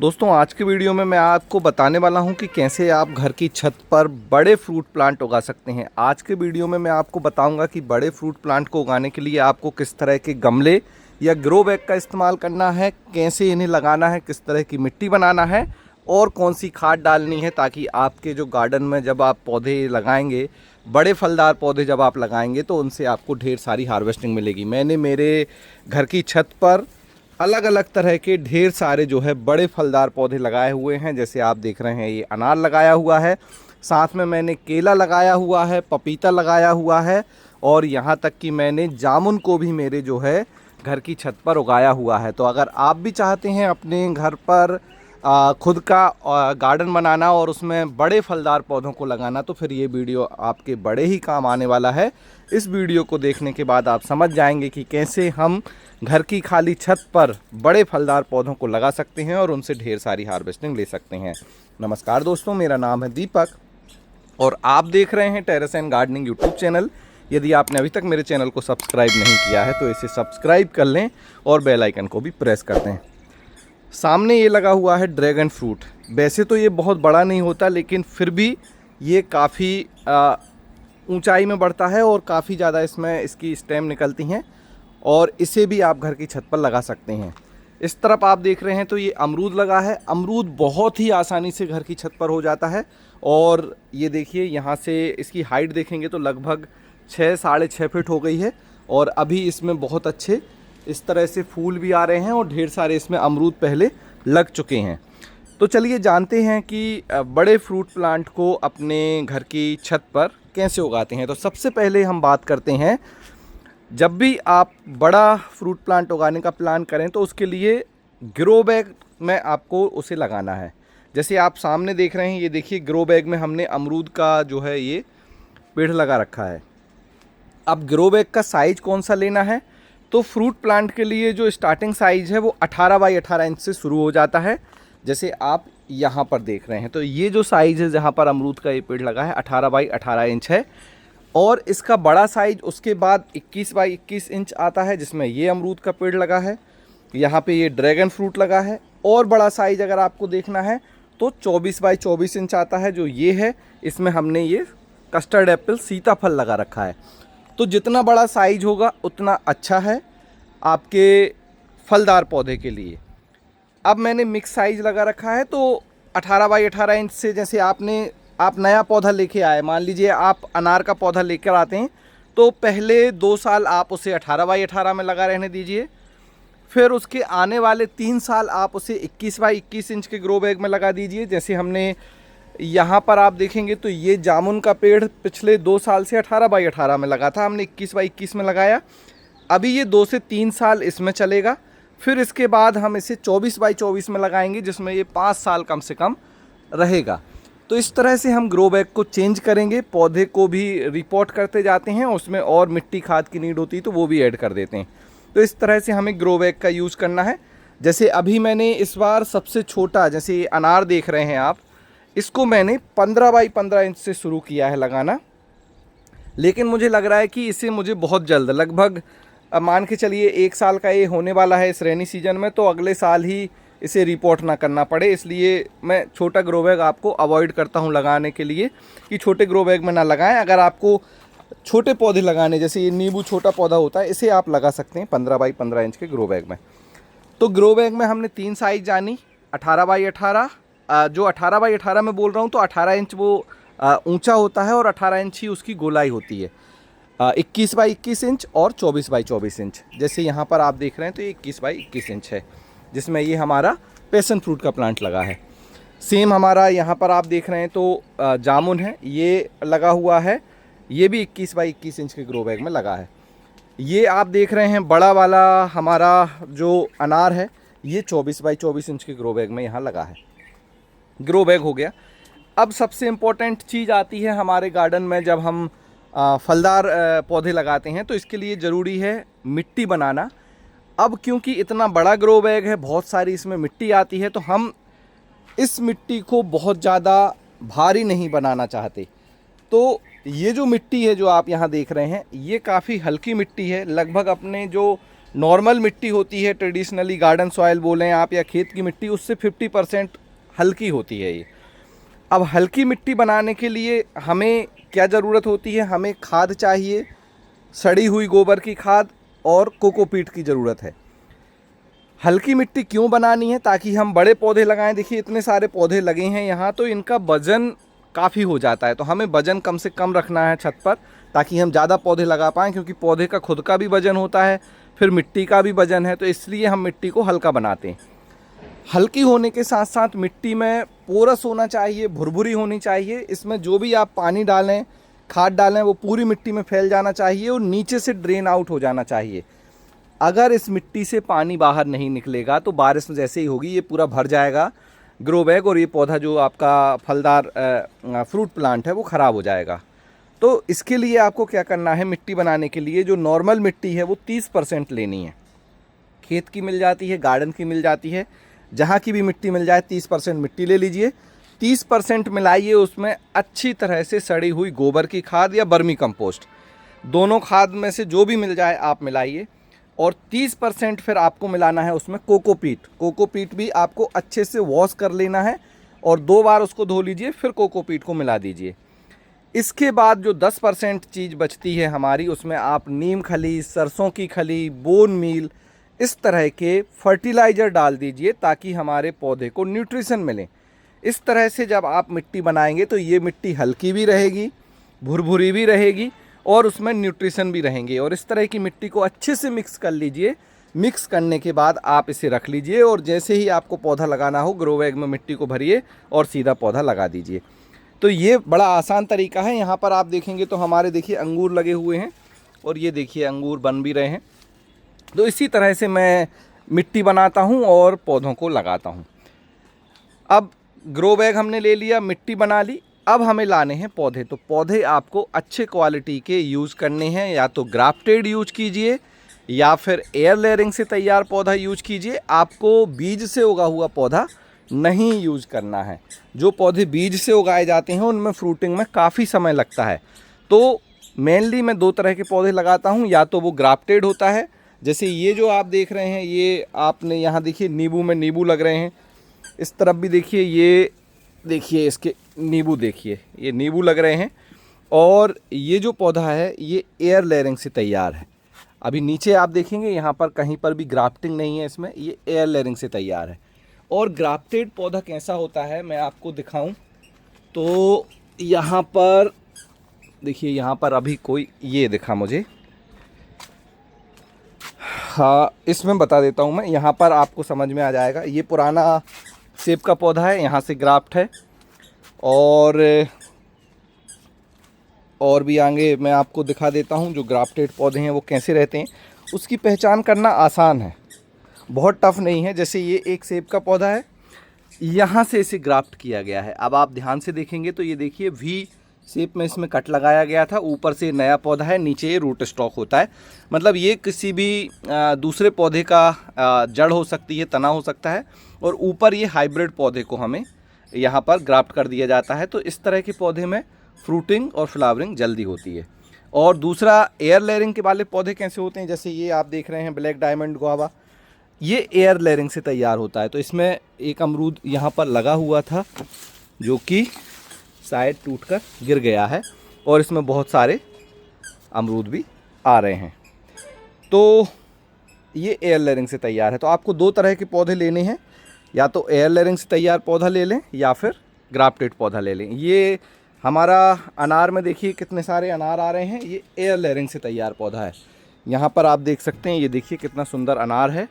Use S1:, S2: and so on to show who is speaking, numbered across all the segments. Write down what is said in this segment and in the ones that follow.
S1: दोस्तों आज के वीडियो में मैं आपको बताने वाला हूं कि कैसे आप घर की छत पर बड़े फ्रूट प्लांट उगा सकते हैं। आज के वीडियो में मैं आपको बताऊंगा कि बड़े फ्रूट प्लांट को उगाने के लिए आपको किस तरह के गमले या ग्रो बैग का इस्तेमाल करना है, कैसे इन्हें लगाना है, किस तरह की मिट्टी बनाना है और कौन सी खाद डालनी है, ताकि आपके जो गार्डन में जब आप पौधे लगाएंगे, बड़े फलदार पौधे जब आप लगाएंगे तो उनसे आपको ढेर सारी हार्वेस्टिंग मिलेगी। मैंने मेरे घर की छत पर अलग अलग तरह के ढेर सारे जो है बड़े फलदार पौधे लगाए हुए हैं। जैसे आप देख रहे हैं, ये अनार लगाया हुआ है, साथ में मैंने केला लगाया हुआ है, पपीता लगाया हुआ है और यहाँ तक कि मैंने जामुन को भी मेरे जो है घर की छत पर उगाया हुआ है। तो अगर आप भी चाहते हैं अपने घर पर खुद का गार्डन बनाना और उसमें बड़े फलदार पौधों को लगाना, तो फिर ये वीडियो आपके बड़े ही काम आने वाला है। इस वीडियो को देखने के बाद आप समझ जाएंगे कि कैसे हम घर की खाली छत पर बड़े फलदार पौधों को लगा सकते हैं और उनसे ढेर सारी हार्वेस्टिंग ले सकते हैं। नमस्कार दोस्तों, मेरा नाम है दीपक और आप देख रहे हैं terrace and gardening YouTube channel. यदि आपने अभी तक मेरे चैनल को सब्सक्राइब नहीं किया है तो इसे सब्सक्राइब कर लें और बेल आइकन को भी प्रेस कर दें। सामने ये लगा हुआ है ड्रैगन फ्रूट। वैसे तो ये बहुत बड़ा नहीं होता, लेकिन फिर भी ये काफ़ी ऊंचाई में बढ़ता है और काफ़ी ज़्यादा इसमें इसकी स्टेम निकलती हैं और इसे भी आप घर की छत पर लगा सकते हैं। इस तरफ आप देख रहे हैं तो ये अमरूद लगा है। अमरूद बहुत ही आसानी से घर की छत पर हो जाता है और ये देखिए, यहाँ से इसकी हाइट देखेंगे तो लगभग 6-6.5 फीट हो गई है और अभी इसमें बहुत अच्छे इस तरह से फूल भी आ रहे हैं और ढेर सारे इसमें अमरूद पहले लग चुके हैं। तो चलिए जानते हैं कि बड़े फ्रूट प्लांट को अपने घर की छत पर कैसे उगाते हैं। तो सबसे पहले हम बात करते हैं, जब भी आप बड़ा फ्रूट प्लांट उगाने का प्लान करें तो उसके लिए ग्रो बैग में आपको उसे लगाना है। जैसे आप सामने देख रहे हैं, ये देखिए ग्रो बैग में हमने अमरूद का जो है ये पेड़ लगा रखा है। अब ग्रो बैग का साइज़ कौन सा लेना है, तो फ्रूट प्लांट के लिए जो स्टार्टिंग साइज़ है वो 18 बाई 18 इंच से शुरू हो जाता है। जैसे आप यहाँ पर देख रहे हैं तो ये जो साइज़ है जहाँ पर अमरूद का ये पेड़ लगा है 18 बाई 18 इंच है और इसका बड़ा साइज उसके बाद 21 बाई 21 इंच आता है, जिसमें ये अमरूद का पेड़ लगा है, यहाँ पे ये ड्रैगन फ्रूट लगा है। और बड़ा साइज अगर आपको देखना है तो 24 बाई 24 इंच आता है, जो ये है। इसमें हमने ये कस्टर्ड एप्पल सीताफल लगा रखा है। तो जितना बड़ा साइज होगा उतना अच्छा है आपके फलदार पौधे के लिए। अब मैंने मिक्स साइज लगा रखा है, तो 18 बाई 18 इंच से, जैसे आप नया पौधा लेके आए, मान लीजिए आप अनार का पौधा लेकर आते हैं तो पहले 2 साल आप उसे 18 बाई 18 में लगा रहने दीजिए। फिर उसके आने वाले 3 साल आप उसे 21 बाई 21 इंच के ग्रो बैग में लगा दीजिए। जैसे हमने यहाँ पर आप देखेंगे तो ये जामुन का पेड़ पिछले 2 साल से 18 बाई 18 में लगा था, हमने 21 बाई 21 में लगाया। अभी ये 2 से 3 साल इसमें चलेगा। फिर इसके बाद हम इसे 24 बाई 24 में लगाएंगे, जिसमें ये 5 साल कम से कम रहेगा। तो इस तरह से हम ग्रो बैग को चेंज करेंगे, पौधे को भी रिपोर्ट करते जाते हैं, उसमें और मिट्टी खाद की नीड होती है तो वो भी ऐड कर देते हैं। तो इस तरह से हमें ग्रो बैग का यूज़ करना है। जैसे अभी मैंने इस बार सबसे छोटा, जैसे ये अनार देख रहे हैं आप, इसको मैंने 15 बाई 15 इंच से शुरू किया है लगाना। लेकिन मुझे लग रहा है कि इसे मुझे बहुत जल्द, लगभग मान के चलिए 1 साल का ये होने वाला है इस रेनी सीजन में, तो अगले साल ही इसे रिपोर्ट ना करना पड़े, इसलिए मैं छोटा ग्रो बैग आपको अवॉइड करता हूं लगाने के लिए, कि छोटे ग्रो बैग में ना लगाएं। अगर आपको छोटे पौधे लगाने, जैसे ये नींबू छोटा पौधा होता है, इसे आप लगा सकते हैं 15 बाई 15 इंच के ग्रो बैग में। तो ग्रो बैग में हमने 3 साइज जानी, 18 बाई 18, जो 18 बाई 18 में बोल रहा हूँ तो 18 इंच वो ऊंचा होता है और 18 इंच ही उसकी गोलाई होती है। 21 बाई 21 इंच और 24 बाई 24 इंच। जैसे यहाँ पर आप देख रहे हैं तो ये 21 बाई 21 इंच है, जिसमें ये हमारा पैशन फ्रूट का प्लांट लगा है। सेम हमारा यहाँ पर आप देख रहे हैं तो जामुन है, ये लगा हुआ है, ये भी 21 बाई 21 इंच के ग्रो बैग में लगा है। ये आप देख रहे हैं बड़ा वाला हमारा जो अनार है, ये 24 बाई 24 इंच के ग्रो बैग में यहाँ लगा है। ग्रो बैग हो गया। अब सबसे इम्पोर्टेंट चीज़ आती है हमारे गार्डन में, जब हम फलदार पौधे लगाते हैं तो इसके लिए ज़रूरी है मिट्टी बनाना। अब क्योंकि इतना बड़ा ग्रो बैग है, बहुत सारी इसमें मिट्टी आती है, तो हम इस मिट्टी को बहुत ज़्यादा भारी नहीं बनाना चाहते। तो ये जो मिट्टी है जो आप यहाँ देख रहे हैं, ये काफ़ी हल्की मिट्टी है। लगभग अपने जो नॉर्मल मिट्टी होती है, ट्रेडिशनली गार्डन सॉइल बोलें आप या खेत की मिट्टी, उससे 50% हल्की होती है ये। अब हल्की मिट्टी बनाने के लिए हमें क्या ज़रूरत होती है, हमें खाद चाहिए, सड़ी हुई गोबर की खाद और कोकोपीट की ज़रूरत है। हल्की मिट्टी क्यों बनानी है, ताकि हम बड़े पौधे लगाएं। देखिए इतने सारे पौधे लगे हैं यहाँ, तो इनका वज़न काफ़ी हो जाता है, तो हमें वज़न कम से कम रखना है छत पर, ताकि हम ज़्यादा पौधे लगा पाएँ, क्योंकि पौधे का खुद का भी वज़न होता है, फिर मिट्टी का भी वज़न है, तो इसलिए हम मिट्टी को हल्का बनाते हैं। हल्की होने के साथ साथ मिट्टी में पोरस होना चाहिए, भुरभुरी होनी चाहिए। इसमें जो भी आप पानी डालें, खाद डालें, वो पूरी मिट्टी में फैल जाना चाहिए और नीचे से ड्रेन आउट हो जाना चाहिए। अगर इस मिट्टी से पानी बाहर नहीं निकलेगा तो बारिश में जैसे ही होगी ये पूरा भर जाएगा ग्रो बैग, और ये पौधा जो आपका फलदार फ्रूट प्लांट है वो ख़राब हो जाएगा। तो इसके लिए आपको क्या करना है, मिट्टी बनाने के लिए जो नॉर्मल मिट्टी है वो 30% लेनी है। खेत की मिल जाती है, गार्डन की मिल जाती है, जहाँ की भी मिट्टी मिल जाए 30% मिट्टी ले लीजिए। 30% मिलाइए उसमें अच्छी तरह से सड़ी हुई गोबर की खाद या बर्मी कंपोस्ट, दोनों खाद में से जो भी मिल जाए आप मिलाइए। और 30% फिर आपको मिलाना है उसमें कोकोपीट। कोकोपीट भी आपको अच्छे से वॉश कर लेना है और 2 बार उसको धो लीजिए, फिर कोकोपीट को मिला दीजिए। इसके बाद जो 10% चीज़ बचती है हमारी, उसमें आप नीम खली, सरसों की खली, बोन मील, इस तरह के फर्टिलाइज़र डाल दीजिए, ताकि हमारे पौधे को न्यूट्रिशन मिले। इस तरह से जब आप मिट्टी बनाएंगे तो ये मिट्टी हल्की भी रहेगी, भुरभुरी भी रहेगी और उसमें न्यूट्रिशन भी रहेंगे। और इस तरह की मिट्टी को अच्छे से मिक्स कर लीजिए। मिक्स करने के बाद आप इसे रख लीजिए और जैसे ही आपको पौधा लगाना हो, ग्रो बैग में मिट्टी को भरिए और सीधा पौधा लगा दीजिए। तो ये बड़ा आसान तरीका है। यहाँ पर आप देखेंगे तो हमारे देखिए अंगूर लगे हुए हैं और ये देखिए अंगूर बन भी रहे हैं। तो इसी तरह से मैं मिट्टी बनाता हूँ और पौधों को लगाता हूँ। अब ग्रो बैग हमने ले लिया, मिट्टी बना ली, अब हमें लाने हैं पौधे। तो पौधे आपको अच्छे क्वालिटी के यूज़ करने हैं, या तो ग्राफ्टेड यूज कीजिए या फिर एयर लेयरिंग से तैयार पौधा यूज कीजिए। आपको बीज से उगा हुआ पौधा नहीं यूज करना है। जो पौधे बीज से उगाए जाते हैं उनमें फ्रूटिंग में काफ़ी समय लगता है। तो मेनली मैं 2 तरह के पौधे लगाता हूँ, या तो वो ग्राफ्टेड होता है, जैसे ये जो आप देख रहे हैं, ये आपने यहाँ देखिए नींबू में नींबू लग रहे हैं, इस तरफ भी देखिए, ये देखिए इसके नींबू, देखिए ये नींबू लग रहे हैं। और ये जो पौधा है ये एयर लेयरिंग से तैयार है। अभी नीचे आप देखेंगे यहाँ पर कहीं पर भी ग्राफ्टिंग नहीं है इसमें, ये एयर लेयरिंग से तैयार है। और ग्राफ्टेड पौधा कैसा होता है मैं आपको दिखाऊं तो यहाँ पर देखिए, यहाँ पर अभी कोई ये दिखा मुझे, हाँ इसमें बता देता हूँ मैं, यहाँ पर आपको समझ में आ जाएगा। ये पुराना सेब का पौधा है, यहाँ से ग्राफ्ट है। और भी आगे मैं आपको दिखा देता हूँ जो ग्राफ्टेड पौधे हैं वो कैसे रहते हैं। उसकी पहचान करना आसान है, बहुत टफ नहीं है। जैसे ये एक सेब का पौधा है, यहाँ से इसे ग्राफ्ट किया गया है। अब आप ध्यान से देखेंगे तो ये देखिए वी शेप में इसमें कट लगाया गया था, ऊपर से नया पौधा है, नीचे ये रूट स्टॉक होता है। मतलब ये किसी भी दूसरे पौधे का जड़ हो सकती है, तना हो सकता है, और ऊपर ये हाइब्रिड पौधे को हमें यहाँ पर ग्राफ्ट कर दिया जाता है। तो इस तरह के पौधे में फ्रूटिंग और फ्लावरिंग जल्दी होती है। और दूसरा एयर लेयरिंग के वाले पौधे कैसे होते हैं, जैसे ये आप देख रहे हैं ब्लैक डायमंड गुआवा, ये एयर लेयरिंग से तैयार होता है। तो इसमें एक अमरूद यहाँ पर लगा हुआ था जो कि शायद टूटकर गिर गया है, और इसमें बहुत सारे अमरूद भी आ रहे हैं। तो ये एयर लेयरिंग से तैयार है। तो आपको 2 तरह के पौधे लेने हैं, या तो एयर लेयरिंग से तैयार पौधा ले लें या फिर ग्राफ्टेड पौधा ले लें। ये हमारा अनार में देखिए कितने सारे अनार आ रहे हैं, ये एयर लेयरिंग से तैयार पौधा है। यहाँ पर आप देख सकते हैं, ये देखिए कितना सुंदर अनार है।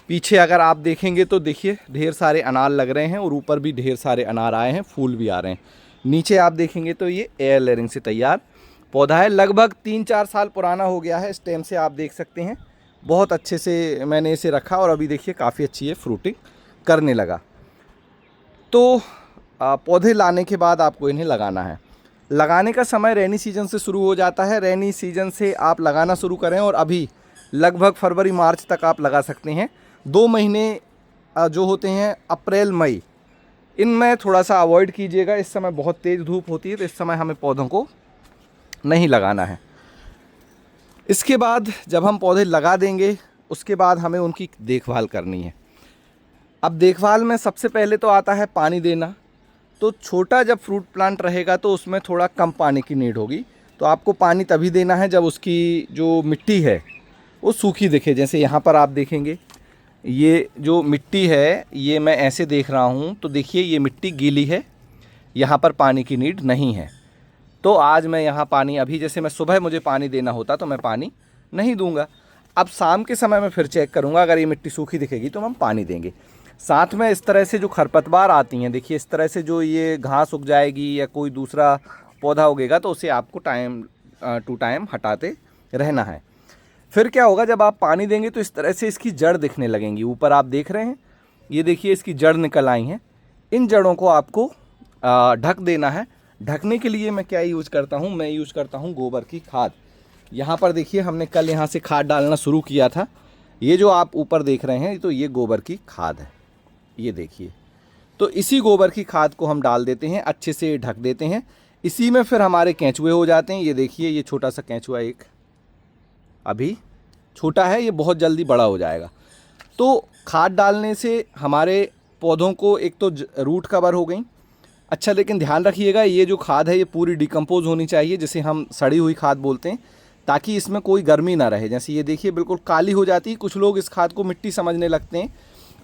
S1: पीछे अगर आप देखेंगे तो देखिए ढेर सारे अनार लग रहे हैं और ऊपर भी ढेर सारे अनार आए हैं, फूल भी आ रहे हैं। नीचे आप देखेंगे तो ये एयर लेयरिंग से तैयार पौधा है। लगभग 3-4 साल पुराना हो गया है, स्टेम से आप देख सकते हैं। बहुत अच्छे से मैंने इसे रखा और अभी देखिए काफ़ी अच्छी है, फ्रूटिंग करने लगा। तो पौधे लाने के बाद आपको इन्हें लगाना है। लगाने का समय रेनी सीजन से शुरू हो जाता है। रेनी सीजन से आप लगाना शुरू करें और अभी लगभग फरवरी मार्च तक आप लगा सकते हैं। 2 महीने जो होते हैं अप्रैल मई, इनमें थोड़ा सा अवॉइड कीजिएगा। इस समय बहुत तेज़ धूप होती है, तो इस समय हमें पौधों को नहीं लगाना है। इसके बाद जब हम पौधे लगा देंगे, उसके बाद हमें उनकी देखभाल करनी है। अब देखभाल में सबसे पहले तो आता है पानी देना। तो छोटा जब फ्रूट प्लांट रहेगा तो उसमें थोड़ा कम पानी की नीड होगी, तो आपको पानी तभी देना है जब उसकी जो मिट्टी है वो सूखी दिखे। जैसे यहाँ पर आप देखेंगे, ये जो मिट्टी है ये मैं ऐसे देख रहा हूँ, तो देखिए ये मिट्टी गीली है, यहाँ पर पानी की नीड नहीं है। तो आज मैं यहाँ पानी, अभी जैसे मैं सुबह मुझे पानी देना होता तो मैं पानी नहीं दूंगा। अब शाम के समय मैं फिर चेक करूँगा, अगर ये मिट्टी सूखी दिखेगी तो हम पानी देंगे। साथ में इस तरह से जो खरपतवार आती हैं, देखिए इस तरह से जो ये घास उग जाएगी या कोई दूसरा पौधा उगेगा तो उसे आपको टाइम टू टाइम हटाते रहना है। फिर क्या होगा, जब आप पानी देंगे तो इस तरह से इसकी जड़ दिखने लगेंगी। ऊपर आप देख रहे हैं, ये देखिए इसकी जड़ निकल आई हैं। इन जड़ों को आपको ढक देना है। ढकने के लिए मैं क्या यूज़ करता हूँ, मैं यूज़ करता हूँ गोबर की खाद। यहाँ पर देखिए हमने कल यहाँ से खाद डालना शुरू किया था। ये जो आप ऊपर देख रहे हैं तो ये गोबर की खाद है, ये देखिए। तो इसी गोबर की खाद को हम डाल देते हैं, अच्छे से ढक देते हैं। इसी में फिर हमारे केंचुए हो जाते हैं। ये देखिए ये छोटा सा केंचुआ एक अभी छोटा है, ये बहुत जल्दी बड़ा हो जाएगा। तो खाद डालने से हमारे पौधों को एक तो रूट कवर हो गई। अच्छा, लेकिन ध्यान रखिएगा ये जो खाद है ये पूरी डिकम्पोज होनी चाहिए, जिसे हम सड़ी हुई खाद बोलते हैं, ताकि इसमें कोई गर्मी ना रहे। जैसे ये देखिए बिल्कुल काली हो जाती है। कुछ लोग इस खाद को मिट्टी समझने लगते हैं,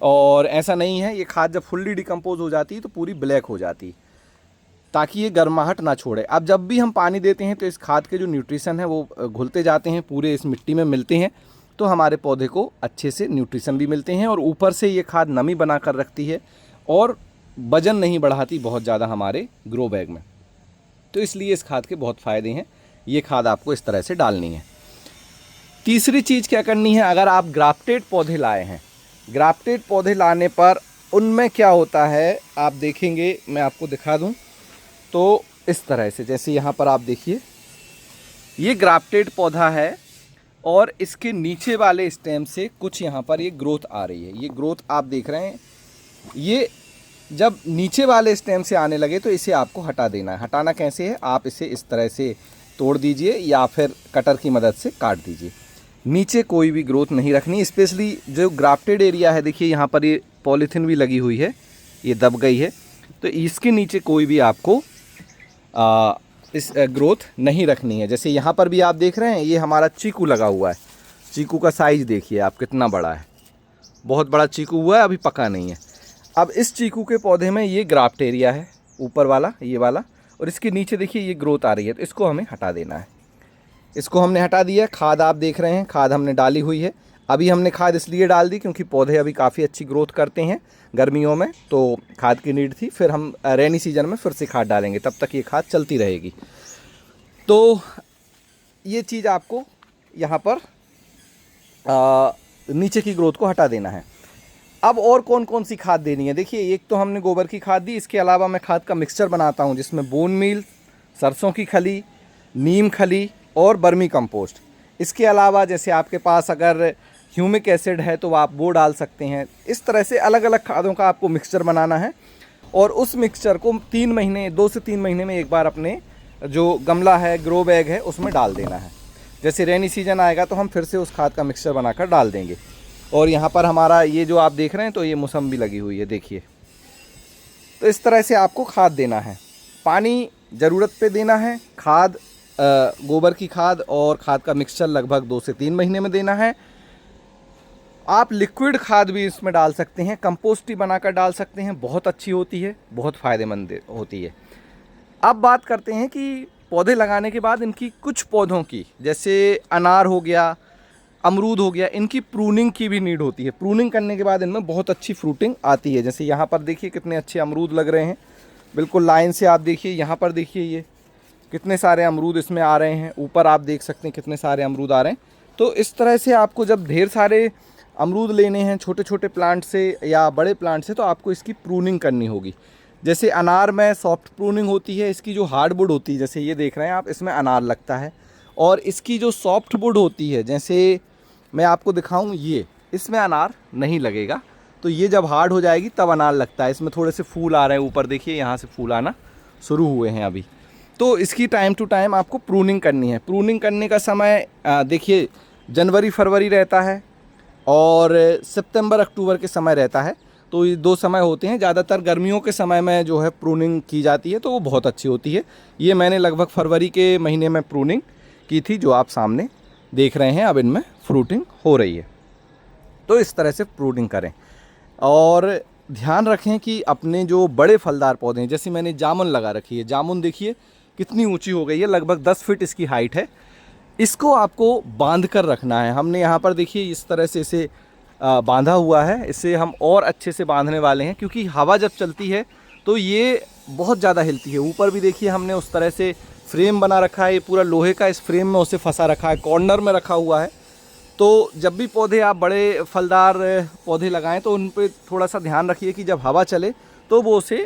S1: और ऐसा नहीं है। ये खाद जब फुल्ली डिकम्पोज हो जाती है तो पूरी ब्लैक हो जाती है, ताकि ये गर्माहट ना छोड़े। अब जब भी हम पानी देते हैं तो इस खाद के जो न्यूट्रिशन है वो घुलते जाते हैं, पूरे इस मिट्टी में मिलते हैं, तो हमारे पौधे को अच्छे से न्यूट्रिशन भी मिलते हैं। और ऊपर से ये खाद नमी बना कर रखती है और वजन नहीं बढ़ाती बहुत ज़्यादा हमारे ग्रो बैग में। तो इसलिए इस खाद के बहुत फ़ायदे हैं। ये खाद आपको इस तरह से डालनी है। तीसरी चीज़ क्या करनी है, अगर आप ग्राफ्टेड पौधे लाए हैं, ग्राफ्टेड पौधे लाने पर उनमें क्या होता है आप देखेंगे, मैं आपको दिखा दूं तो इस तरह से, जैसे यहाँ पर आप देखिए ये ग्राफ्टेड पौधा है और इसके नीचे वाले स्टेम से कुछ यहाँ पर ये ग्रोथ आ रही है। ये ग्रोथ आप देख रहे हैं, ये जब नीचे वाले स्टेम से आने लगे तो इसे आपको हटा देना है। हटाना कैसे है, आप इसे इस तरह से तोड़ दीजिए या फिर कटर की मदद से काट दीजिए। नीचे कोई भी ग्रोथ नहीं रखनी। स्पेशली जो ग्राफ्टेड एरिया है, देखिए यहाँ पर ये पॉलीथीन भी लगी हुई है, ये दब गई है, तो इसके नीचे कोई भी आपको इस ग्रोथ नहीं रखनी है। जैसे यहाँ पर भी आप देख रहे हैं ये हमारा चीकू लगा हुआ है। चीकू का साइज़ देखिए आप कितना बड़ा है, बहुत बड़ा चीकू हुआ है, अभी पका नहीं है। अब इस चीकू के पौधे में ये ग्राफ्ट एरिया है ऊपर वाला, ये वाला, और इसके नीचे देखिए ये ग्रोथ आ रही है, तो इसको हमें हटा देना है। इसको हमने हटा दिया। खाद आप देख रहे हैं, खाद हमने डाली हुई है। अभी हमने खाद इसलिए डाल दी क्योंकि पौधे अभी काफ़ी अच्छी ग्रोथ करते हैं गर्मियों में, तो खाद की नीड थी। फिर हम रेनी सीजन में फिर से खाद डालेंगे, तब तक ये खाद चलती रहेगी। तो ये चीज़ आपको यहाँ पर नीचे की ग्रोथ को हटा देना है। अब और कौन कौन सी खाद देनी है, देखिए एक तो हमने गोबर की खाद दी, इसके अलावा मैं खाद का मिक्सचर बनाता हूँ जिसमें बोन मील, सरसों की खली, नीम खली और बर्मी कंपोस्ट। इसके अलावा जैसे आपके पास अगर ह्यूमिक एसिड है तो आप वो डाल सकते हैं। इस तरह से अलग अलग खादों का आपको मिक्सचर बनाना है और उस मिक्सचर को 3 महीने 2 से 3 महीने में एक बार अपने जो गमला है, ग्रो बैग है, उसमें डाल देना है। जैसे रेनी सीजन आएगा तो हम फिर से उस खाद का मिक्सचर बनाकर डाल देंगे। और यहाँ पर हमारा ये जो आप देख रहे हैं तो ये मौसम्बी लगी हुई है, देखिए। तो इस तरह से आपको खाद देना है, पानी ज़रूरत पे देना है, खाद गोबर की खाद और खाद का मिक्सचर लगभग 2 से 3 महीने में देना है। आप लिक्विड खाद भी इसमें डाल सकते हैं, कंपोस्ट ही बनाकर डाल सकते हैं, बहुत अच्छी होती है, बहुत फ़ायदेमंद होती है। अब बात करते हैं कि पौधे लगाने के बाद इनकी कुछ पौधों की, जैसे अनार हो गया, अमरूद हो गया, इनकी प्रूनिंग की भी नीड होती है। प्रूनिंग करने के बाद इनमें बहुत अच्छी फ्रूटिंग आती है। जैसे यहाँ पर देखिए कितने अच्छे अमरूद लग रहे हैं, बिल्कुल लाइन से। आप देखिए यहाँ पर देखिए ये कितने सारे अमरूद इसमें आ रहे हैं, ऊपर आप देख सकते हैं कितने सारे अमरूद आ रहे हैं। तो इस तरह से आपको जब ढेर सारे अमरूद लेने हैं छोटे छोटे प्लांट से या बड़े प्लांट से, तो आपको इसकी प्रूनिंग करनी होगी। जैसे अनार में सॉफ्ट प्रूनिंग होती है, इसकी जो हार्ड वुड होती है, जैसे ये देख रहे हैं आप, इसमें अनार लगता है। और इसकी जो सॉफ्ट वुड होती है, जैसे मैं आपको दिखाऊं, ये इसमें अनार नहीं लगेगा। तो ये जब हार्ड हो जाएगी तब अनार लगता है। इसमें थोड़े से फूल आ रहे हैं ऊपर, देखिए यहाँ से फूल आना शुरू हुए हैं अभी। तो इसकी टाइम टू टाइम आपको प्रूनिंग करनी है। प्रूनिंग करने का समय देखिए जनवरी फरवरी रहता है, और सितंबर अक्टूबर के समय रहता है। तो ये 2 समय होते हैं। ज़्यादातर गर्मियों के समय में जो है प्रूनिंग की जाती है, तो वो बहुत अच्छी होती है। ये मैंने लगभग फरवरी के महीने में प्रूनिंग की थी, जो आप सामने देख रहे हैं। अब इनमें फ्रूटिंग हो रही है। तो इस तरह से प्रूनिंग करें और ध्यान रखें कि अपने जो बड़े फलदार पौधे हैं, जैसे मैंने जामुन लगा रखी है, जामुन देखिए कितनी ऊंची हो गई है, लगभग 10 फीट इसकी हाइट है। इसको आपको बांध कर रखना है। हमने यहाँ पर देखिए इस तरह से इसे बांधा हुआ है। इसे हम और अच्छे से बांधने वाले हैं, क्योंकि हवा जब चलती है तो ये बहुत ज़्यादा हिलती है। ऊपर भी देखिए हमने उस तरह से फ्रेम बना रखा है, ये पूरा लोहे का, इस फ्रेम में उसे फंसा रखा है, कॉर्नर में रखा हुआ है। तो जब भी पौधे आप बड़े फलदार पौधे लगाएं तो उन पे थोड़ा सा ध्यान रखिए कि जब हवा चले तो वो उसे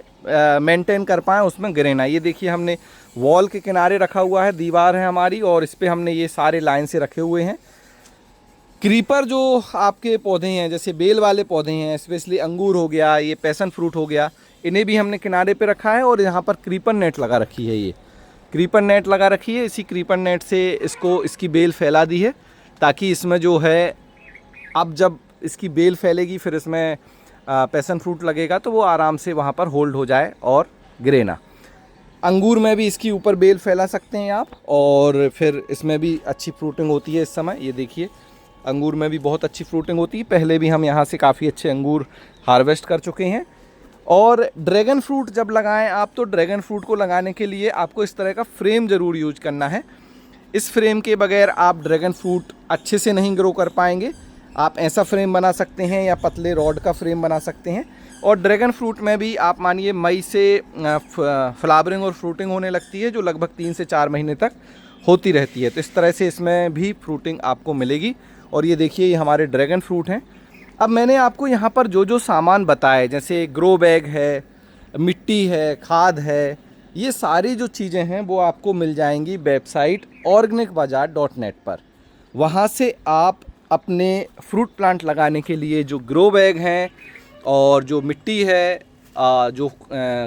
S1: मेंटेन कर पाएँ, उसमें गिरे ना। ये देखिए हमने वॉल के किनारे रखा हुआ है, दीवार है हमारी, और इस पे हमने ये सारे लाइन से रखे हुए हैं। क्रीपर जो आपके पौधे हैं, जैसे बेल वाले पौधे हैं, स्पेशली अंगूर हो गया, ये पैसन फ्रूट हो गया, इन्हें भी हमने किनारे पे रखा है। और यहाँ पर क्रीपर नेट लगा रखी है, ये क्रीपर नेट लगा रखी है। इसी क्रीपर नेट से इसकी बेल फैला दी है, ताकि इसमें जो है अब जब इसकी बेल फैलेगी फिर इसमें पैसन फ्रूट लगेगा तो वो आराम से वहाँ पर होल्ड हो जाए और गिरे ना। अंगूर में भी इसकी ऊपर बेल फैला सकते हैं आप, और फिर इसमें भी अच्छी फ्रूटिंग होती है इस समय। ये देखिए अंगूर में भी बहुत अच्छी फ्रूटिंग होती है। पहले भी हम यहाँ से काफ़ी अच्छे अंगूर हार्वेस्ट कर चुके हैं। और ड्रैगन फ्रूट जब लगाएं आप, तो ड्रैगन फ्रूट को लगाने के लिए आपको इस तरह का फ्रेम ज़रूर यूज करना है। इस फ्रेम के बगैर आप ड्रैगन फ्रूट अच्छे से नहीं ग्रो कर पाएंगे। आप ऐसा फ्रेम बना सकते हैं या पतले रॉड का फ्रेम बना सकते हैं। और ड्रैगन फ्रूट में भी आप मानिए मई से फ्लावरिंग और फ्रूटिंग होने लगती है, जो लगभग 3 से 4 महीने तक होती रहती है। तो इस तरह से इसमें भी फ्रूटिंग आपको मिलेगी। और ये देखिए ये हमारे ड्रैगन फ्रूट हैं। अब मैंने आपको यहाँ पर जो जो सामान बताए, जैसे ग्रो बैग है, मिट्टी है, खाद है, ये सारी जो चीज़ें हैं वो आपको मिल जाएंगी वेबसाइट organicbazaar.net पर। वहाँ से आप अपने फ्रूट प्लांट लगाने के लिए जो ग्रो बैग हैं और जो मिट्टी है, जो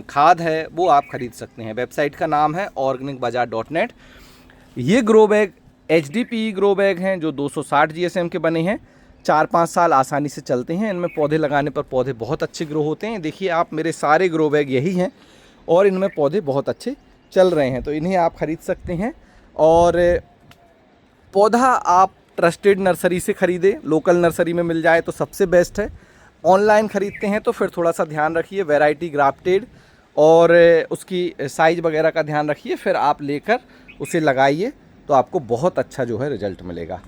S1: खाद है, वो आप ख़रीद सकते हैं। वेबसाइट का नाम है organicbazaar.net। ये grow bag HDPE grow bag हैं, जो 260 GSM के बने हैं। 4-5 साल आसानी से चलते हैं। इनमें पौधे लगाने पर पौधे बहुत अच्छे ग्रो होते हैं। देखिए आप, मेरे सारे ग्रो बैग यही हैं और इनमें पौधे बहुत अच्छे चल रहे हैं, तो इन्हें आप ख़रीद सकते हैं। और पौधा आप ट्रस्टेड नर्सरी से ख़रीदें, लोकल नर्सरी में मिल जाए तो सबसे बेस्ट है। ऑनलाइन ख़रीदते हैं तो फिर थोड़ा सा ध्यान रखिए, वैरायटी ग्राफ्टेड और उसकी साइज़ वगैरह का ध्यान रखिए, फिर आप लेकर उसे लगाइए तो आपको बहुत अच्छा जो है रिज़ल्ट मिलेगा।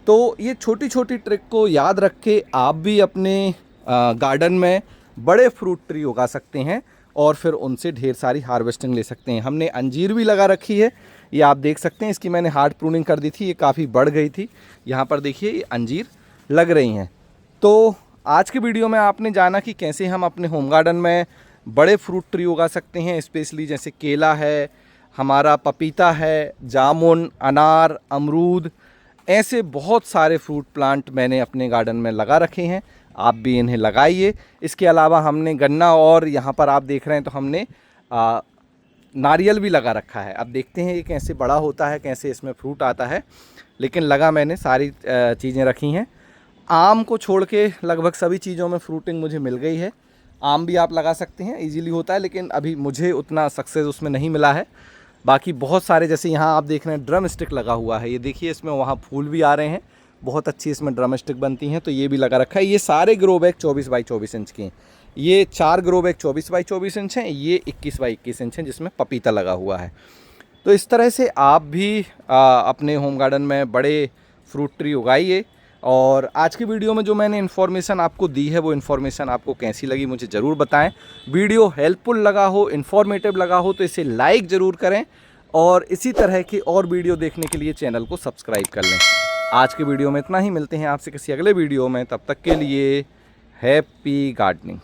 S1: तो ये छोटी छोटी ट्रिक को याद रख के आप भी अपने गार्डन में बड़े फ्रूट ट्री उगा सकते हैं और फिर उनसे ढेर सारी हार्वेस्टिंग ले सकते हैं। हमने अंजीर भी लगा रखी है, ये आप देख सकते हैं। इसकी मैंने हार्ड प्रूनिंग कर दी थी, ये काफ़ी बढ़ गई थी। यहाँ पर देखिए ये अंजीर लग रही हैं। तो आज के वीडियो में आपने जाना कि कैसे हम अपने होम गार्डन में बड़े फ्रूट ट्री उगा सकते हैं, स्पेशली जैसे केला है, हमारा पपीता है, जामुन, अनार, अमरूद, ऐसे बहुत सारे फ्रूट प्लांट मैंने अपने गार्डन में लगा रखे हैं। आप भी इन्हें लगाइए। इसके अलावा हमने गन्ना, और यहाँ पर आप देख रहे हैं तो हमने नारियल भी लगा रखा है। अब देखते हैं ये कैसे बड़ा होता है, कैसे इसमें फ्रूट आता है, लेकिन लगा मैंने सारी चीज़ें रखी हैं। आम को छोड़ के लगभग सभी चीज़ों में फ्रूटिंग मुझे मिल गई है। आम भी आप लगा सकते हैं, इजीली होता है, लेकिन अभी मुझे उतना सक्सेस उसमें नहीं मिला है। बाकी बहुत सारे, जैसे यहाँ आप देख रहे हैं ड्रम स्टिक लगा हुआ है, ये देखिए इसमें वहाँ फूल भी आ रहे हैं, बहुत अच्छी इसमें ड्रम स्टिक बनती हैं, तो ये भी लगा रखा है। ये सारे ग्रो बैग 24 बाई 24 इंच के हैं। ये 4 ग्रो बैग 24 बाई 24 इंच हैं, ये 21 बाई 21 इंच हैं, जिसमें पपीता लगा हुआ है। तो इस तरह से आप भी अपने होम गार्डन में बड़े फ्रूट ट्री उगाइए। और आज की वीडियो में जो मैंने इन्फॉर्मेशन आपको दी है, वो इन्फॉर्मेशन आपको कैसी लगी मुझे ज़रूर बताएं। वीडियो हेल्पफुल लगा हो, इन्फॉर्मेटिव लगा हो तो इसे लाइक ज़रूर करें, और इसी तरह की और वीडियो देखने के लिए चैनल को सब्सक्राइब कर लें। आज के वीडियो में इतना ही, मिलते हैं आपसे किसी अगले वीडियो में, तब तक के लिए हैप्पी गार्डनिंग।